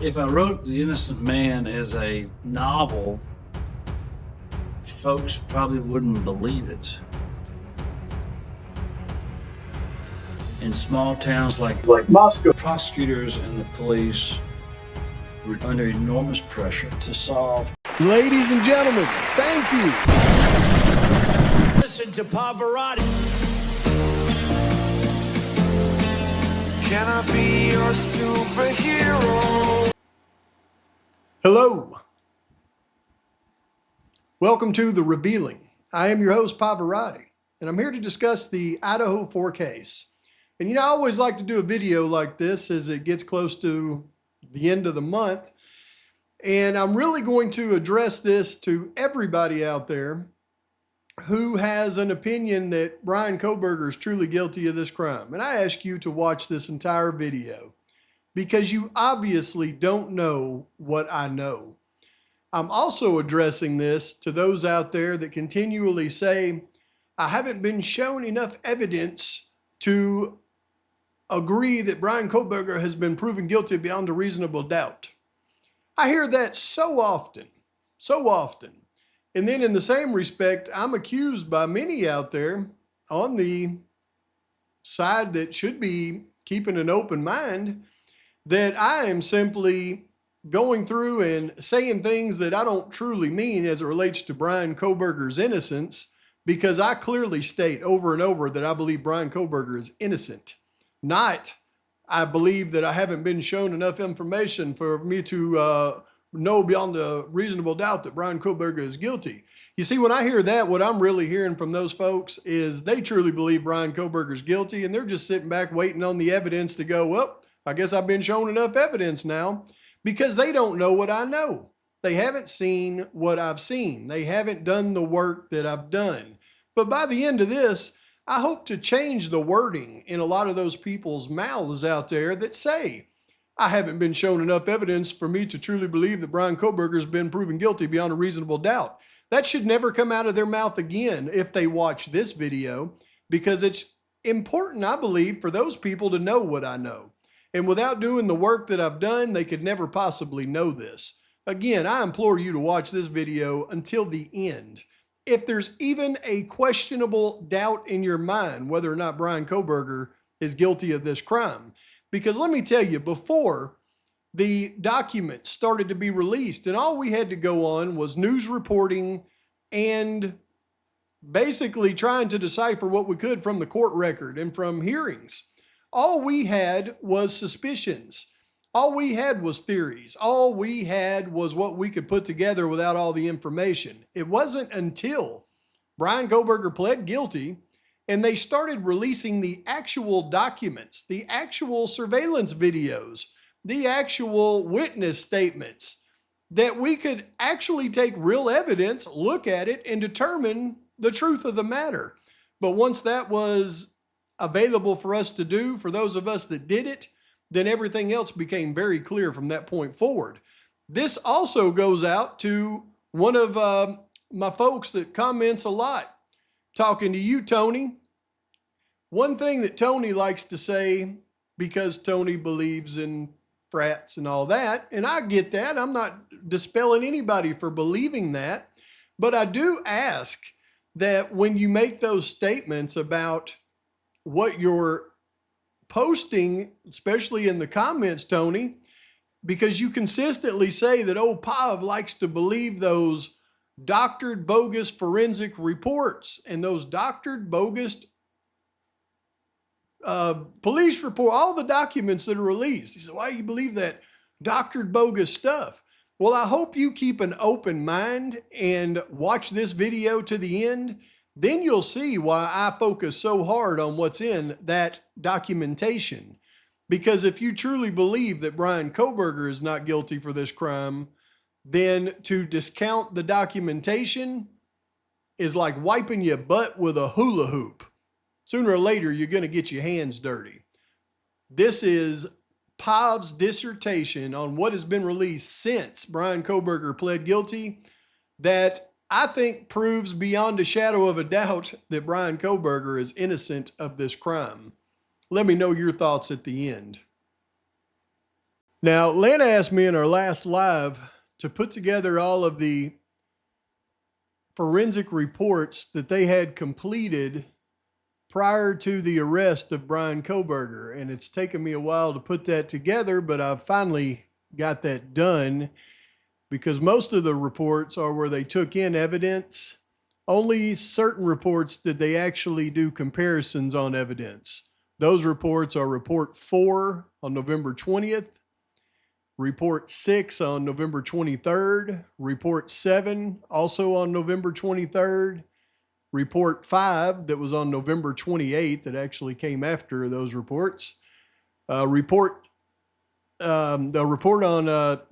If I wrote The Innocent Man as a novel, folks probably wouldn't believe it. In small towns like Moscow, prosecutors and the police were under enormous pressure to solve. ladies and gentlemen, thank you. Listen to Pavarotti. Can I be your superhero? Hello. Welcome to The Revealing. I am your host, Pavarotti, and I'm here to discuss the Idaho 4 case. And I always like to do a video like this as it gets close to the end of the month. And I'm really going to address this to everybody out there who has an opinion that Bryan Kohberger is truly guilty of this crime. And I ask you to watch this entire video because you obviously don't know what I know. I'm also addressing this to those out there that continually say, I haven't been shown enough evidence to agree that Bryan Kohberger has been proven guilty beyond a reasonable doubt. I hear that so often. And then in the same respect, I'm accused by many out there on the side that should be keeping an open mind that I am simply going through and saying things that I don't truly mean as it relates to Bryan Kohberger's innocence, because I clearly state over and over that I believe Bryan Kohberger is innocent. Not, I believe that I haven't been shown enough information for me to know beyond a reasonable doubt that Bryan Kohberger is guilty. You see, when I hear that, what I'm really hearing from those folks is they truly believe Bryan Kohberger is guilty, and they're just sitting back waiting on the evidence to go, well, I guess I've been shown enough evidence now, because they don't know what I know. They haven't seen what I've seen. They haven't done the work that I've done. But by the end of this, I hope to change the wording in a lot of those people's mouths out there that say, I haven't been shown enough evidence for me to truly believe that Bryan Kohberger has been proven guilty beyond a reasonable doubt. That should never come out of their mouth again if they watch this video, because it's important, I believe, for those people to know what I know. And without doing the work that I've done, they could never possibly know this. Again, I implore you to watch this video until the end. If there's even a questionable doubt in your mind whether or not Bryan Kohberger is guilty of this crime. Because let me tell you, before the documents started to be released, and all we had to go on was news reporting and basically trying to decipher what we could from the court record and from hearings. All we had was suspicions. All we had was theories. All we had was what we could put together without all the information. It wasn't until Bryan Kohberger pled guilty and they started releasing the actual documents, the actual surveillance videos, the actual witness statements, that we could actually take real evidence, look at it, and determine the truth of the matter. But once that was available for us to do, for those of us that did it, then everything else became very clear from that point forward. This also goes out to one of my folks that comments a lot, talking to you, Tony. One thing that Tony likes to say, because Tony believes in frats and all that, and I get that. I'm not dispelling anybody for believing that, but I do ask that when you make those statements about what you're posting, especially in the comments, Tony, because you consistently say that old Pav likes to believe those doctored bogus forensic reports and those doctored bogus police report, all the documents that are released. He said, why do you believe that doctored bogus stuff? Well, I hope you keep an open mind and watch this video to the end. Then you'll see why I focus so hard on what's in that documentation. Because if you truly believe that Bryan Kohberger is not guilty for this crime, then to discount the documentation is like wiping your butt with a hula hoop. Sooner or later, you're going to get your hands dirty. This is Pav's dissertation on what has been released since Bryan Kohberger pled guilty, that I think proves beyond a shadow of a doubt that Bryan Kohberger is innocent of this crime. Let me know your thoughts at the end. Now, Lana asked me in our last live to put together all of the forensic reports that they had completed prior to the arrest of Bryan Kohberger. And it's taken me a while to put that together, but I've finally got that done because most of the reports are where they took in evidence. Only certain reports did they actually do comparisons on evidence. Those reports are Report 4 on November 20th, Report 6 on November 23rd, Report 7 also on November 23rd, Report 5 that was on November 28th that actually came after those reports, the report on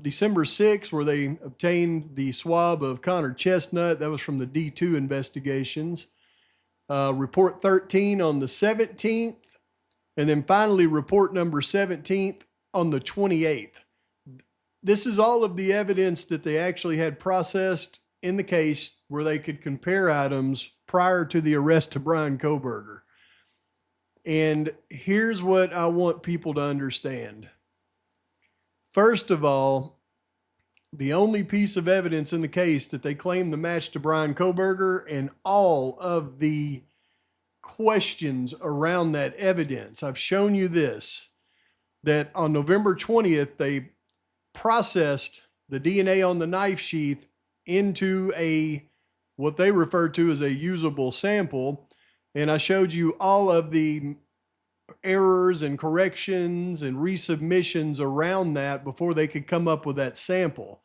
December 6th where they obtained the swab of Connor Chestnut, that was from the D2 investigations, Report 13 on the 17th, and then finally report number 17th on the 28th. This is all of the evidence that they actually had processed in the case where they could compare items prior to the arrest of Bryan Kohberger. And here's what I want people to understand. First of all, the only piece of evidence in the case that they claim the match to Bryan Kohberger and all of the questions around that evidence, I've shown you this, that on November 20th, they processed the DNA on the knife sheath into what they refer to as a usable sample. And I showed you all of the errors and corrections and resubmissions around that before they could come up with that sample.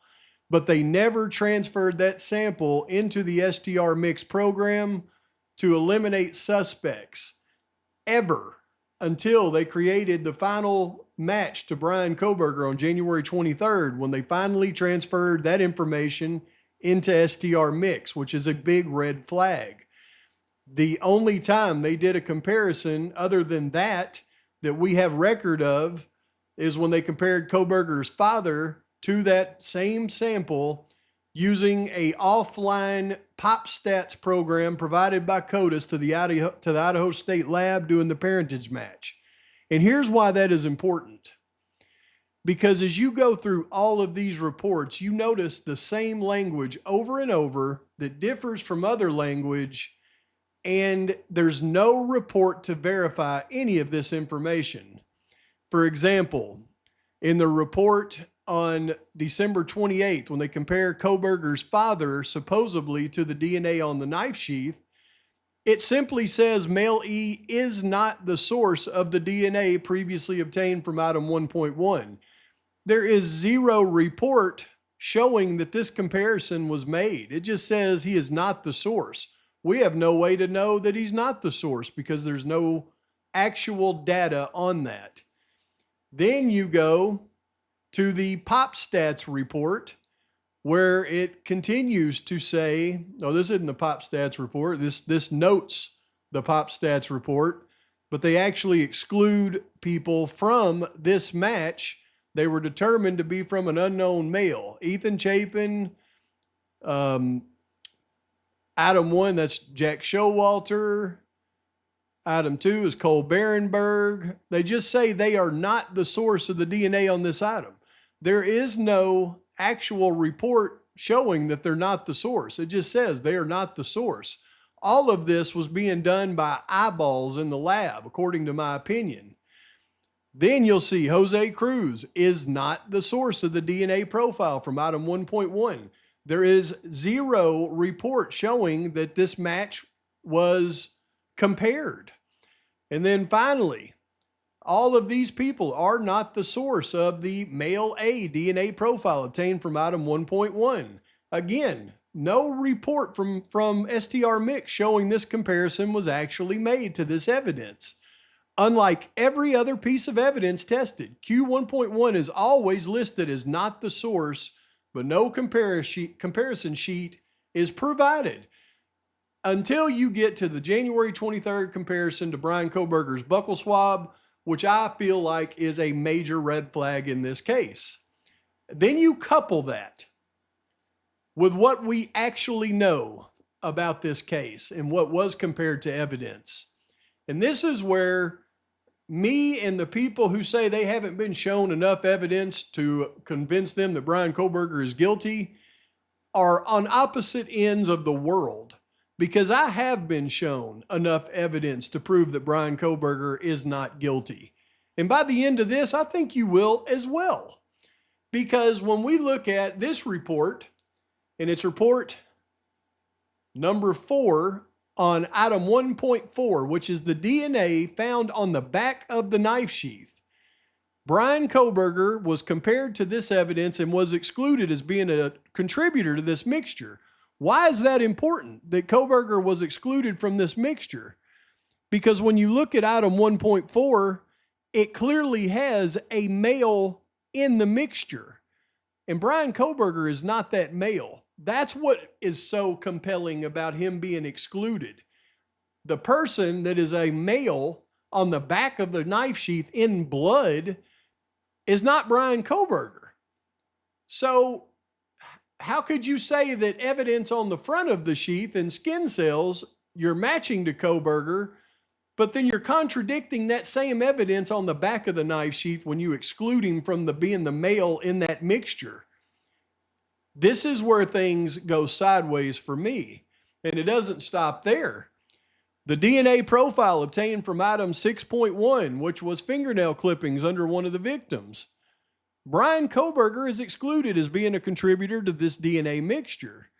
But they never transferred that sample into the STR mix program to eliminate suspects ever until they created the final match to Bryan Kohberger on January 23rd, when they finally transferred that information into STR mix, which is a big red flag. The only time they did a comparison other than that we have record of is when they compared Kohberger's father to that same sample using a offline pop stats program provided by CODIS to the Idaho State Lab doing the parentage match. And here's why that is important. Because as you go through all of these reports, you notice the same language over and over that differs from other language, and there's no report to verify any of this information. For example, in the report on December 28th, when they compare Kohberger's father supposedly to the DNA on the knife sheath, it simply says male E is not the source of the DNA previously obtained from item 1.1. There is zero report showing that this comparison was made. It just says he is not the source. We have no way to know that he's not the source because there's no actual data on that. Then you go to the pop stats report where it continues to say, no, this isn't the pop stats report. This notes the pop stats report, but they actually exclude people from this match. They were determined to be from an unknown male. Ethan Chapin, item 1, that's Jack Showalter. Item 2 is Cole Berenberg. They just say they are not the source of the DNA on this item. There is no actual report showing that they're not the source. It just says they are not the source. All of this was being done by eyeballs in the lab, according to my opinion. Then you'll see Jose Cruz is not the source of the DNA profile from item 1.1. There is zero report showing that this match was compared. And then finally, all of these people are not the source of the male A DNA profile obtained from item 1.1. Again, no report from STR Mix showing this comparison was actually made to this evidence. Unlike every other piece of evidence tested, Q1.1 is always listed as not the source, but no comparison sheet is provided until you get to the January 23rd comparison to Bryan Kohberger's buccal swab, which I feel like is a major red flag in this case. Then you couple that with what we actually know about this case and what was compared to evidence. And this is where me and the people who say they haven't been shown enough evidence to convince them that Bryan Kohberger is guilty are on opposite ends of the world, because I have been shown enough evidence to prove that Bryan Kohberger is not guilty. And by the end of this, I think you will as well. Because when we look at this report, and it's report number 4 on item 1.4, which is the DNA found on the back of the knife sheath, Bryan Kohberger was compared to this evidence and was excluded as being a contributor to this mixture. Why is that important that Kohberger was excluded from this mixture? Because when you look at item 1.4, it clearly has a male in the mixture. And Bryan Kohberger is not that male. That's what is so compelling about him being excluded. The person that is a male on the back of the knife sheath in blood is not Bryan Kohberger. So how could you say that evidence on the front of the sheath and skin cells you're matching to Kohberger, but then you're contradicting that same evidence on the back of the knife sheath when you exclude him from being the male in that mixture? This is where things go sideways for me. And it doesn't stop there. The DNA profile obtained from item 6.1, which was fingernail clippings under one of the victims. Bryan Kohberger is excluded as being a contributor to this DNA mixture.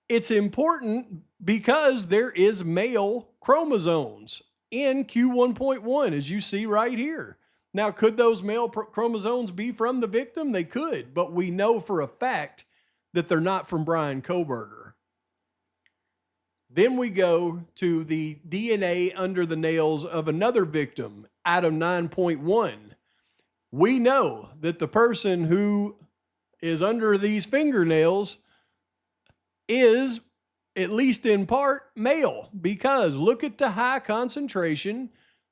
It's important because there is male chromosomes in Q1.1, as you see right here. Now, could those male chromosomes be from the victim? They could, but we know for a fact that they're not from Bryan Kohberger. Then we go to the DNA under the nails of another victim, item 9.1. We know that the person who is under these fingernails is, at least in part, male, because look at the high concentration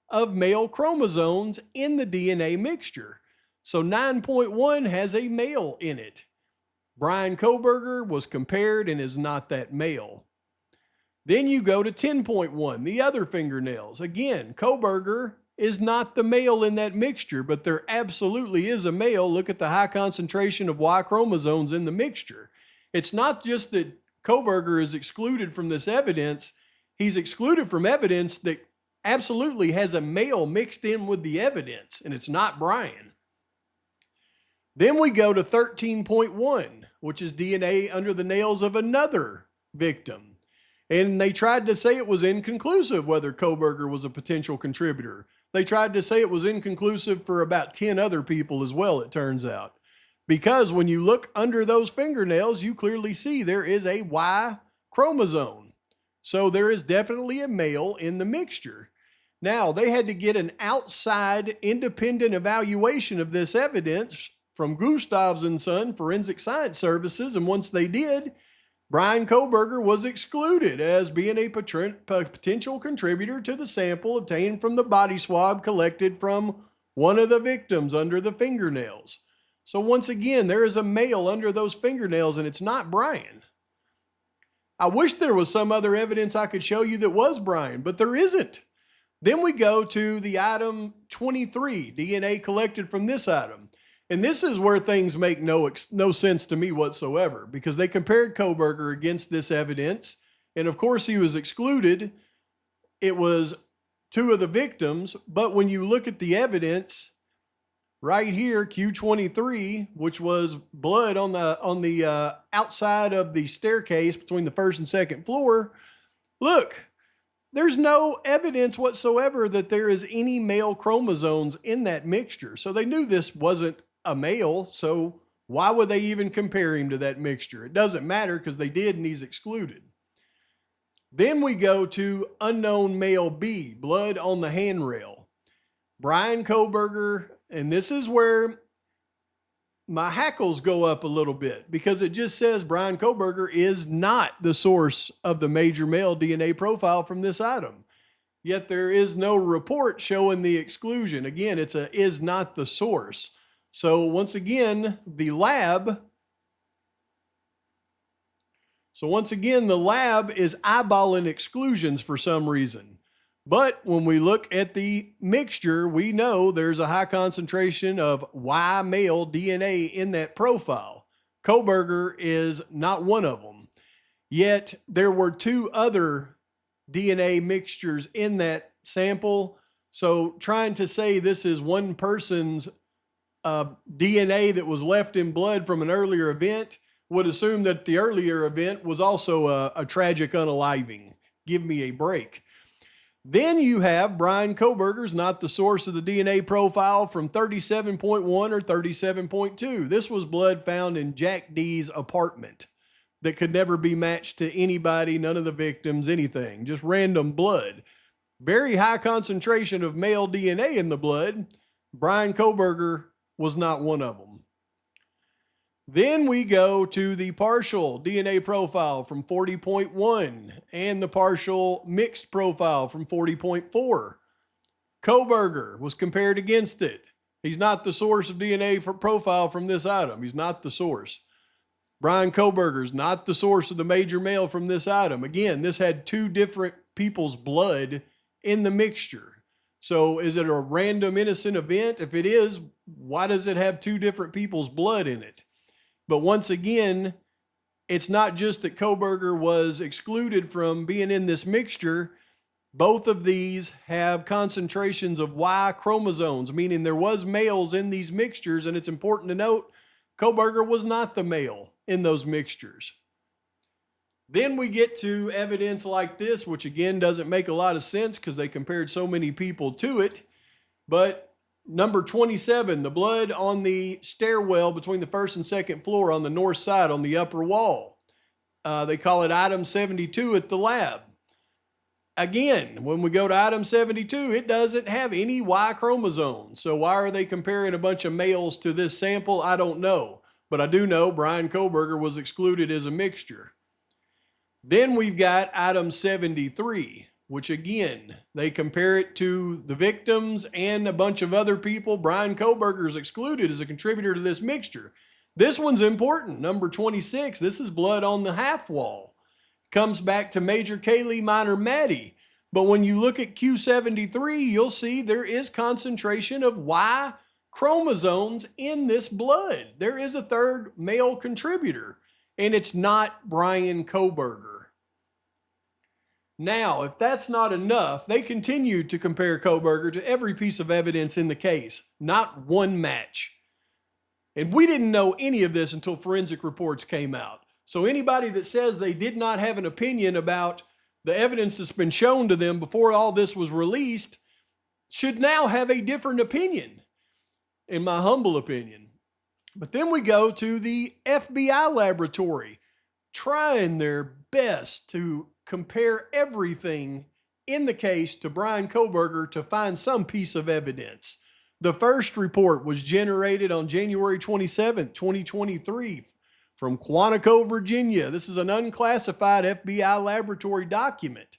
of male chromosomes in the DNA mixture. So 9.1 has a male in it. Bryan Kohberger was compared and is not that male. Then you go to 10.1, the other fingernails. Again, Kohberger is not the male in that mixture, but there absolutely is a male. Look at the high concentration of Y chromosomes in the mixture. It's not just that Kohberger is excluded from this evidence. He's excluded from evidence that absolutely has a male mixed in with the evidence, and it's not Bryan. Then we go to 13.1, which is DNA under the nails of another victim. And they tried to say it was inconclusive whether Kohberger was a potential contributor. They tried to say it was inconclusive for about 10 other people as well, it turns out. Because when you look under those fingernails, you clearly see there is a Y chromosome. So there is definitely a male in the mixture. Now, they had to get an outside independent evaluation of this evidence from Gustavs & Son Forensic Science Services, and once they did, Bryan Kohberger was excluded as being a potential contributor to the sample obtained from the body swab collected from one of the victims under the fingernails. So once again, there is a male under those fingernails, and it's not Bryan. I wish there was some other evidence I could show you that was Bryan, but there isn't. Then we go to the item 23, DNA collected from this item. And this is where things make no sense to me whatsoever, because they compared Kohberger against this evidence. And of course, he was excluded. It was two of the victims. But when you look at the evidence right here, Q23, which was blood on the outside of the staircase between the first and second floor, look, there's no evidence whatsoever that there is any male chromosomes in that mixture. So they knew this wasn't a male, so why would they even compare him to that mixture? It doesn't matter because they did and he's excluded. Then we go to unknown male B, blood on the handrail. Bryan Kohberger, and this is where my hackles go up a little bit, because it just says Bryan Kohberger is not the source of the major male DNA profile from this item. Yet there is no report showing the exclusion. Again, it's a is not the source. So once again, the lab is eyeballing exclusions for some reason. But when we look at the mixture, we know there's a high concentration of Y male DNA in that profile. Kohberger is not one of them. Yet there were two other DNA mixtures in that sample. So trying to say this is one person's DNA that was left in blood from an earlier event would assume that the earlier event was also a tragic unaliving. Give me a break. Then you have Bryan Kohberger's not the source of the DNA profile from 37.1 or 37.2. This was blood found in Jack D's apartment that could never be matched to anybody, none of the victims, anything, just random blood. Very high concentration of male DNA in the blood. Bryan Kohberger was not one of them. Then we go to the partial DNA profile from 40.1 and the partial mixed profile from 40.4. Kohberger was compared against it. He's not the source of DNA for profile from this item. He's not the source. Bryan Kohberger is not the source of the major male from this item. Again, this had two different people's blood in the mixture. So is it a random innocent event? If it is, why does it have two different people's blood in it? But once again, it's not just that Kohberger was excluded from being in this mixture. Both of these have concentrations of Y chromosomes, meaning there was males in these mixtures, and it's important to note Kohberger was not the male in those mixtures. Then we get to evidence like this, which again doesn't make a lot of sense because they compared so many people to it. But number 27, the blood on the stairwell between the first and second floor on the north side on the upper wall. They call it item 72 at the lab. Again, when we go to item 72, it doesn't have any Y chromosomes. So why are they comparing a bunch of males to this sample? I don't know. But I do know Bryan Kohberger was excluded as a mixture. Then we've got item 73, which again, they compare it to the victims and a bunch of other people. Bryan Kohberger is excluded as a contributor to this mixture. This one's important. Number 26, this is blood on the half wall. Comes back to Major Kaylee, Minor Maddie. But when you look at Q73, you'll see there is concentration of Y chromosomes in this blood. There is a third male contributor, and it's not Bryan Kohberger. Now, if that's not enough, they continue to compare Kohberger to every piece of evidence in the case, not one match. And we didn't know any of this until forensic reports came out. So anybody that says they did not have an opinion about the evidence that's been shown to them before all this was released should now have a different opinion, in my humble opinion. But then we go to the FBI laboratory, trying their best to compare everything in the case to Bryan Kohberger to find some piece of evidence. The first report was generated on January 27th, 2023 from Quantico, Virginia. This is an unclassified FBI laboratory document.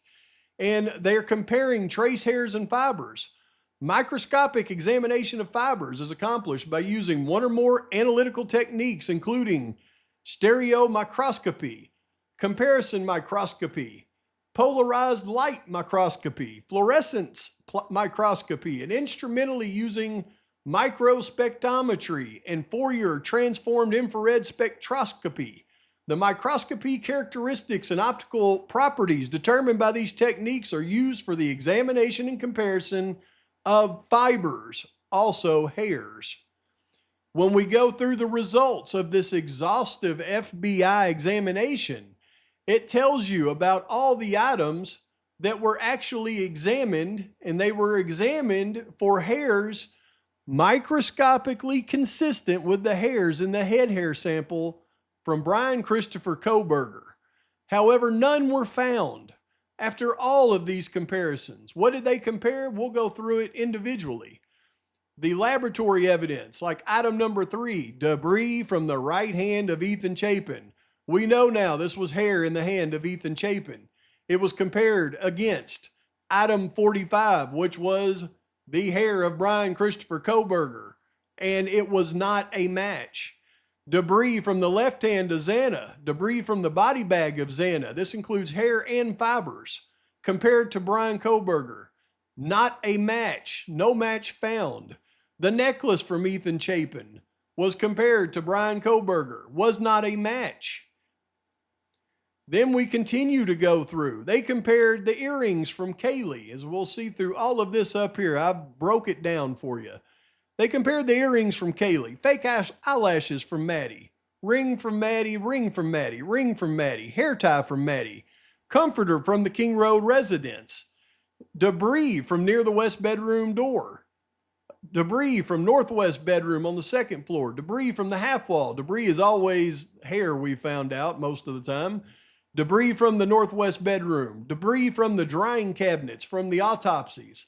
And they're comparing trace hairs and fibers. Microscopic examination of fibers is accomplished by using one or more analytical techniques, including stereomicroscopy, comparison microscopy, polarized light microscopy, fluorescence microscopy, and instrumentally using microspectrometry and Fourier transformed infrared spectroscopy. The microscopy characteristics and optical properties determined by these techniques are used for the examination and comparison of fibers, also hairs. When we go through the results of this exhaustive FBI examination, it tells you about all the items that were actually examined, and they were examined for hairs microscopically consistent with the hairs in the head hair sample from Bryan Christopher Kohberger. However, none were found after all of these comparisons. What did they compare? We'll go through it individually. The laboratory evidence, like item number 3, debris from the right hand of Ethan Chapin. We know now this was hair in the hand of Ethan Chapin. It was compared against item 45, which was the hair of Bryan Christopher Kohberger, and it was not a match. Debris from the left hand of Xana, debris from the body bag of Xana. This includes hair and fibers, compared to Bryan Kohberger. Not a match. No match found. The necklace from Ethan Chapin was compared to Bryan Kohberger. Was not a match. Then we continue to go through. They compared the earrings from Kaylee, as we'll see through all of this up here. I broke it down for you. They compared the earrings from Kaylee, fake eyelashes from Maddie, ring from Maddie, ring from Maddie, ring from Maddie, hair tie from Maddie, comforter from the King Road residence, debris from near the west bedroom door, debris from northwest bedroom on the second floor, debris from the half wall. Debris is always hair, we found out most of the time. Debris from the northwest bedroom, debris from the drying cabinets from the autopsies,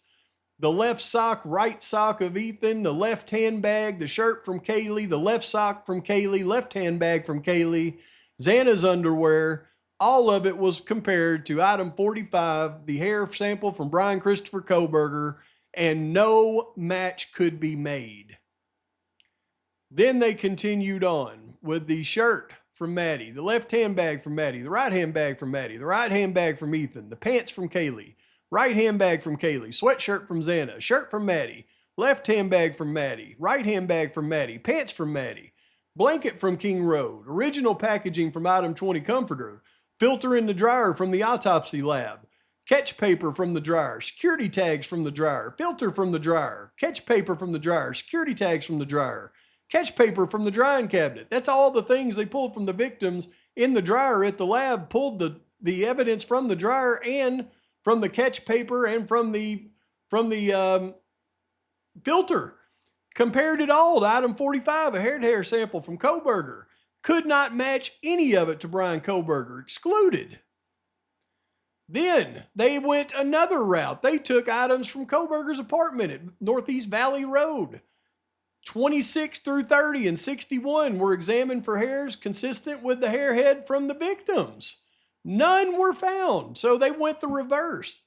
the left sock, right sock of Ethan, the left handbag, the shirt from Kaylee, the left sock from Kaylee, left handbag from Kaylee, Xana's underwear. All of it was compared to item 45, the hair sample from Bryan Christopher Kohberger, and no match could be made. Then they continued on with the shirt from Maddie, the left handbag from Maddie, the right handbag from Maddie, the right handbag from Ethan, the pants from Kaylee, right handbag from Kaylee, sweatshirt from Xana, shirt from Maddie, left handbag from Maddie, right handbag from Maddie, pants from Maddie, blanket from King Road, original packaging from item 20 comforter, filter in the dryer from the autopsy lab, catch paper from the dryer, security tags from the dryer, filter from the dryer, catch paper from the dryer, security tags from the dryer, catch paper from the drying cabinet. That's all the things they pulled from the victims in the dryer at the lab, pulled the evidence from the dryer and from the catch paper and from the filter. Compared it all to item 45, a hair sample from Kohberger. Could not match any of it to Bryan Kohberger, excluded. Then they went another route. They took items from Kohberger's apartment at Northeast Valley Road. 26 through 30 and 61 were examined for hairs consistent with the hair head from the victims. None were found, so they went the reverse.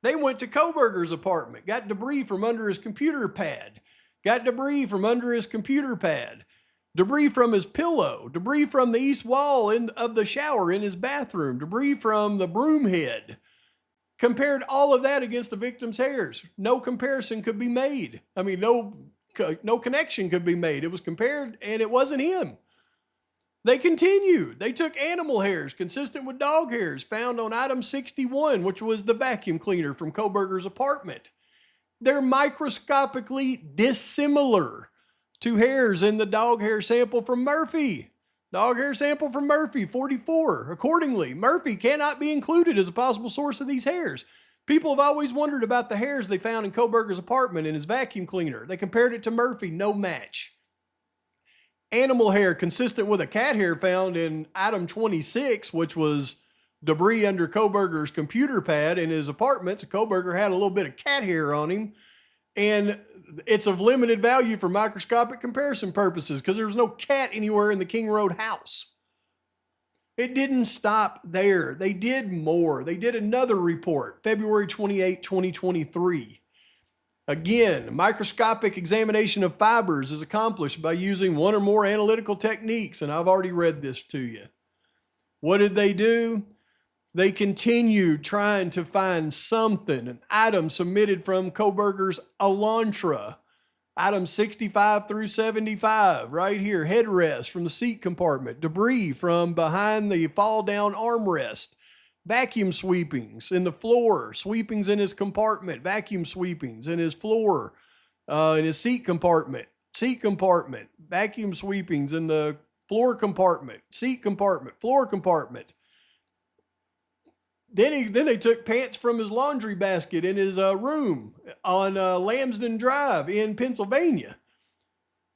They went to Kohberger's apartment, got debris from under his computer pad, debris from his pillow, debris from the east wall of the shower in his bathroom, debris from the broom head. Compared all of that against the victim's hairs. No comparison could be made. No connection could be made. It was compared and it wasn't him. They continued. They took animal hairs consistent with dog hairs found on item 61, which was the vacuum cleaner from Kohberger's apartment. They're microscopically dissimilar to hairs in the dog hair sample from Murphy. Dog hair sample from Murphy, 44. Accordingly, Murphy cannot be included as a possible source of these hairs. People have always wondered about the hairs they found in Kohberger's apartment in his vacuum cleaner. They compared it to Murphy, no match. Animal hair consistent with a cat hair found in item 26, which was debris under Kohberger's computer pad in his apartment. So Kohberger had a little bit of cat hair on him. And it's of limited value for microscopic comparison purposes because there was no cat anywhere in the King Road house. It didn't stop there. They did more. They did another report, February 28, 2023. Again, microscopic examination of fibers is accomplished by using one or more analytical techniques, and I've already read this to you. What did they do? They continued trying to find something, an item submitted from Kohberger's Elantra, items 65 through 75, right here, headrest from the seat compartment, debris from behind the fall-down armrest, vacuum sweepings in the floor, sweepings in his compartment, vacuum sweepings in his floor, in his seat compartment, vacuum sweepings in the floor compartment, seat compartment, floor compartment. Then they took pants from his laundry basket in his room on Lambsden Drive in Pennsylvania.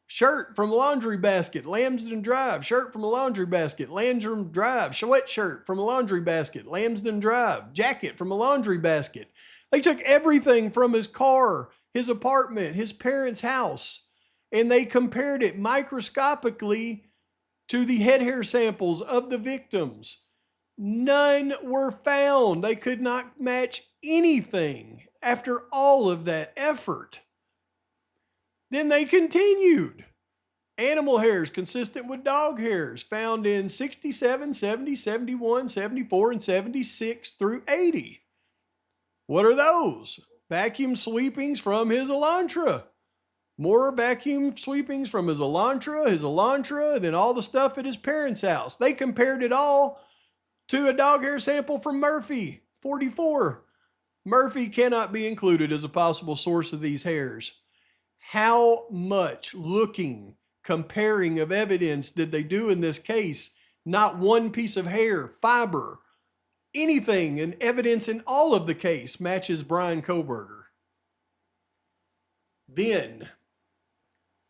Shirt from a laundry basket, Lambsden Drive. Shirt from a laundry basket, Lambsden Drive. Sweatshirt from a laundry basket, Lambsden Drive. Jacket from a laundry basket. They took everything from his car, his apartment, his parents' house, and they compared it microscopically to the head hair samples of the victims. None were found. They could not match anything after all of that effort. Then they continued. Animal hairs consistent with dog hairs found in 67, 70, 71, 74, and 76 through 80. What are those? vacuum sweepings from his Elantra. More vacuum sweepings from his Elantra, and then all the stuff at his parents' house. They compared it all to a dog hair sample from Murphy, 44. Murphy cannot be included as a possible source of these hairs. How much comparing of evidence did they do in this case? Not one piece of hair, fiber, anything, and evidence in all of the case matches Bryan Kohberger. Then,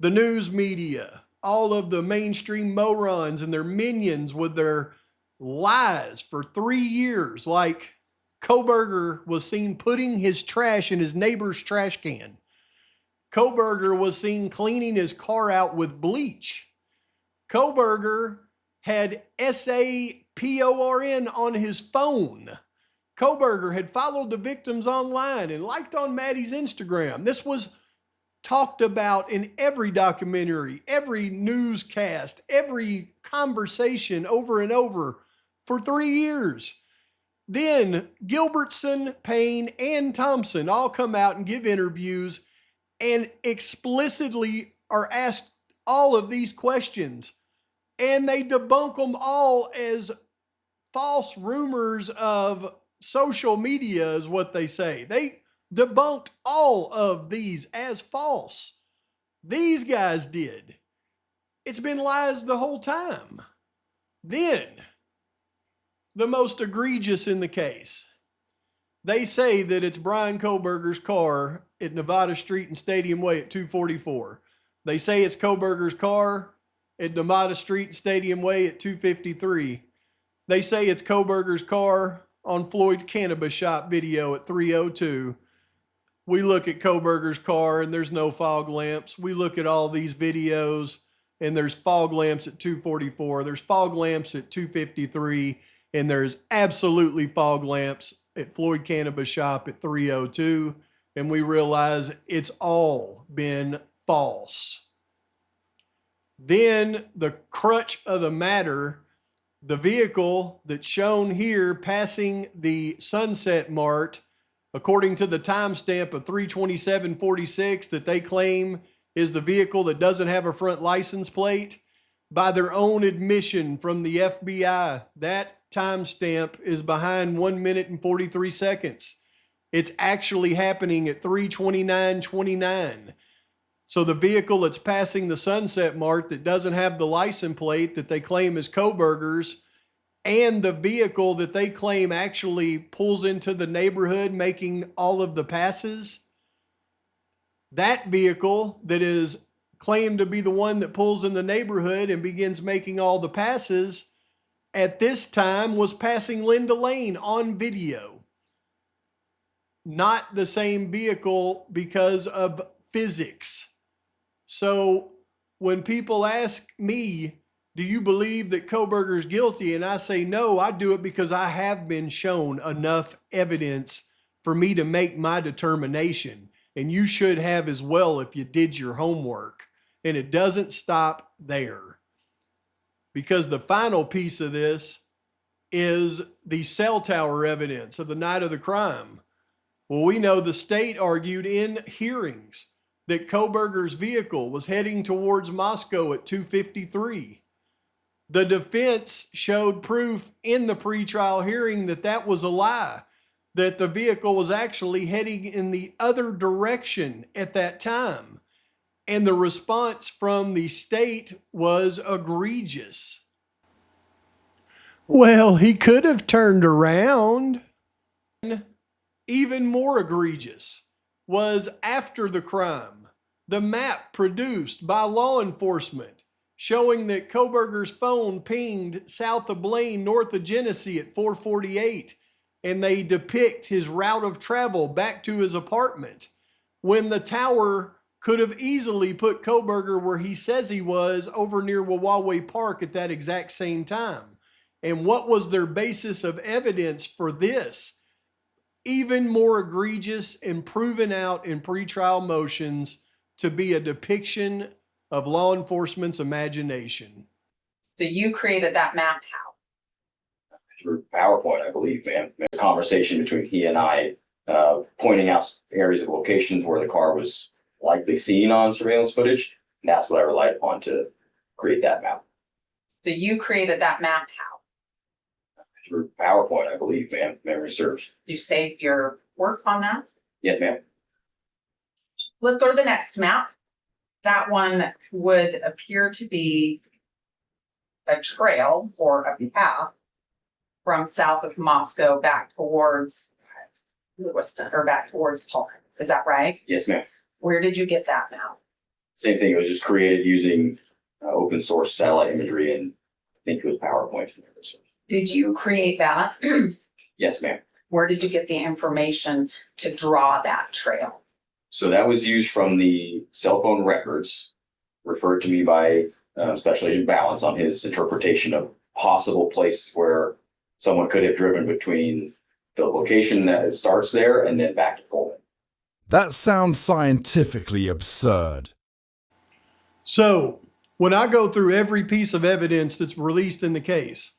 the news media, all of the mainstream morons and their minions with their lies for 3 years, like Kohberger was seen putting his trash in his neighbor's trash can. Kohberger was seen cleaning his car out with bleach. Kohberger had SAPORN on his phone. Kohberger had followed the victims online and liked on Maddie's Instagram. This was talked about in every documentary, every newscast, every conversation over and over for 3 years. Then Gilbertson, Payne, and Thompson all come out and give interviews and explicitly are asked all of these questions. And they debunk them all as false rumors of social media is what they say. They debunked all of these as false. These guys did. It's been lies the whole time. Then, the most egregious in the case. They say that it's Bryan Kohberger's car at Nevada Street and Stadium Way at 244. They say it's Kohberger's car at Nevada Street and Stadium Way at 253. They say it's Kohberger's car on Floyd's Cannabis Shop video at 302. We look at Kohberger's car and there's no fog lamps. We look at all these videos and there's fog lamps at 244. There's fog lamps at 253. And there's absolutely fog lamps at Floyd Cannabis Shop at 302. And we realize it's all been false. Then the crutch of the matter, the vehicle that's shown here passing the Sunset Mart, according to the timestamp of 3/27/46 that they claim is the vehicle that doesn't have a front license plate, by their own admission from the FBI, that timestamp is behind 1 minute and 43 seconds. It's actually happening at 3:29:29. So the vehicle that's passing the Sunset Mart that doesn't have the license plate that they claim is Kohberger's, and the vehicle that they claim actually pulls into the neighborhood making all of the passes, that vehicle that is claimed to be the one that pulls in the neighborhood and begins making all the passes, at this time was passing Linda Lane on video. Not the same vehicle because of physics. So when people ask me, do you believe that Kohberger's guilty? And I say, no, I do it because I have been shown enough evidence for me to make my determination. And you should have as well if you did your homework. And it doesn't stop there. Because the final piece of this is the cell tower evidence of the night of the crime. Well, we know the state argued in hearings that Kohberger's vehicle was heading towards Moscow at 2:53. The defense showed proof in the pretrial hearing that that was a lie, that the vehicle was actually heading in the other direction at that time. And the response from the state was egregious. Well, he could have turned around. Even more egregious was after the crime, the map produced by law enforcement showing that Kohberger's phone pinged south of Blaine, north of Genesee at 4:48, and they depict his route of travel back to his apartment when the tower could have easily put Kohberger where he says he was over near Wawawe Park at that exact same time. And what was their basis of evidence for this? Even more egregious and proven out in pretrial motions to be a depiction of law enforcement's imagination. So you created that map how? Through PowerPoint, I believe, man. A conversation between he and I pointing out areas of locations where the car was likely seen on surveillance footage. And that's what I relied upon to create that map. So you created that map how? Through PowerPoint, I believe, ma'am, memory serves. You saved your work on that? Yes, ma'am. Let's go to the next map. That one would appear to be a trail or a path from south of Moscow back towards Lewiston or back towards Polk. Is that right? Yes, ma'am. Where did you get that map? Same thing. It was just created using open source satellite imagery, and I think it was PowerPoint. Did you create that? Yes, ma'am. Where did you get the information to draw that trail? So that was used from the cell phone records referred to me by Special Agent Balance on his interpretation of possible places where someone could have driven between the location that it starts there and then back to Pullman. That sounds scientifically absurd. So when I go through every piece of evidence that's released in the case,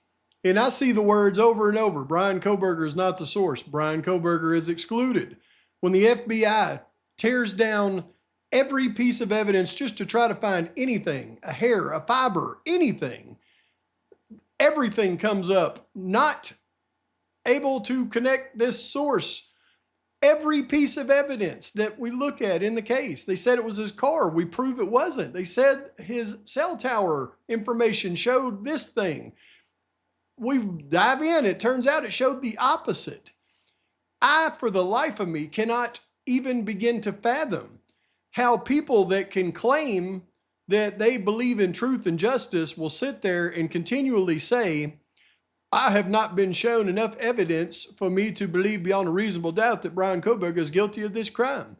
and I see the words over and over, Bryan Kohberger is not the source, Bryan Kohberger is excluded. When the FBI tears down every piece of evidence just to try to find anything, a hair, a fiber, anything, everything comes up, not able to connect this source. Every piece of evidence that we look at in the case, they said it was his car. We prove it wasn't. They said his cell tower information showed this thing. We dive in, it turns out it showed the opposite. I, for the life of me, cannot even begin to fathom how people that can claim that they believe in truth and justice will sit there and continually say, I have not been shown enough evidence for me to believe beyond a reasonable doubt that Bryan Kohberger is guilty of this crime.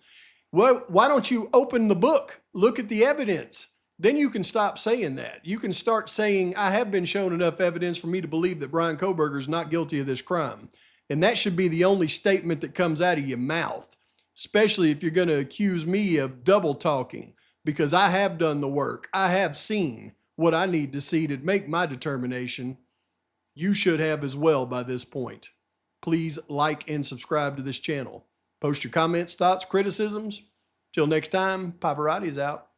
Well, why don't you open the book, look at the evidence? Then you can stop saying that. You can start saying, I have been shown enough evidence for me to believe that Bryan Kohberger is not guilty of this crime. And that should be the only statement that comes out of your mouth, especially if you're going to accuse me of double talking, because I have done the work. I have seen what I need to see to make my determination. You should have as well by this point. Please like and subscribe to this channel. Post your comments, thoughts, criticisms. Till next time, Pavarotti is out.